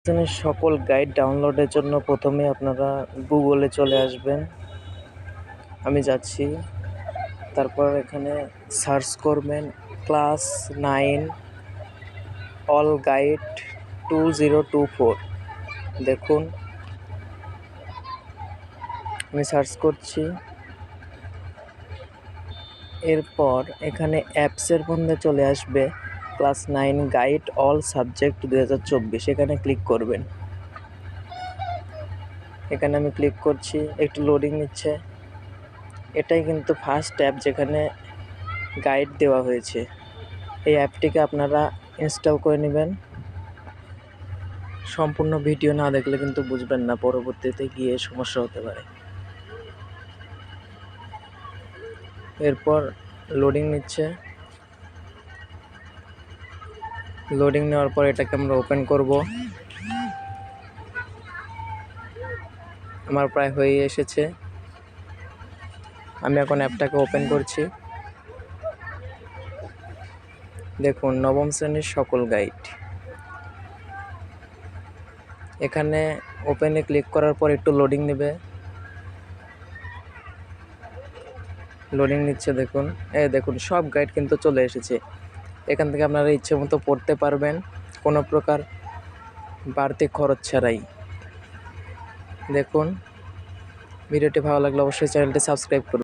এখানে সকল গাইড ডাউনলোডের জন্য প্রথমে আপনারা গুগলে চলে আসবেন। আমি যাচ্ছি। তারপর এখানে সার্চ করবেন ক্লাস 9 অল গাইড 2024। দেখুন, আমি সার্চ করছি। এরপর এখানে অ্যাপসের মধ্যে চলে আসবে ক্লাস 9 গাইড অল সাবজেক্ট 2024। এখানে ক্লিক করবেন। এখানে আমি ক্লিক করছি, একটু লোডিং নিচ্ছে। এটাই কিন্তু ফার্স্ট অ্যাপ যেখানে গাইড দেওয়া হয়েছে। এই অ্যাপটিকে আপনারা ইনস্টল করে নেবেন। সম্পূর্ণ ভিডিও না দেখলে কিন্তু বুঝবেন না, পরবর্তীতে গিয়ে সমস্যা হতে পারে। এরপর লোডিং নিচ্ছে। লোডিং নেওয়ার পর এটাকে আমরা ওপেন করব। আমার প্রায় হয়ে এসেছে। আমি এখন অ্যাপটাকে ওপেন করছি। দেখুন, নবম শ্রেণীর সকল গাইড। এখানে ওপেনে ক্লিক করার পর একটু লোডিং নেবে। লোডিং নিচ্ছে, দেখুন। দেখুন, সব গাইড কিন্তু চলে এসেছে। এখান থেকে আপনারা ইচ্ছে মতো পড়তে পারবেন, কোনো প্রকার বাড়তি খরচ ছাড়াই। দেখুন, ভিডিওটি ভালো লাগলে অবশ্যই চ্যানেলটি সাবস্ক্রাইব করুন।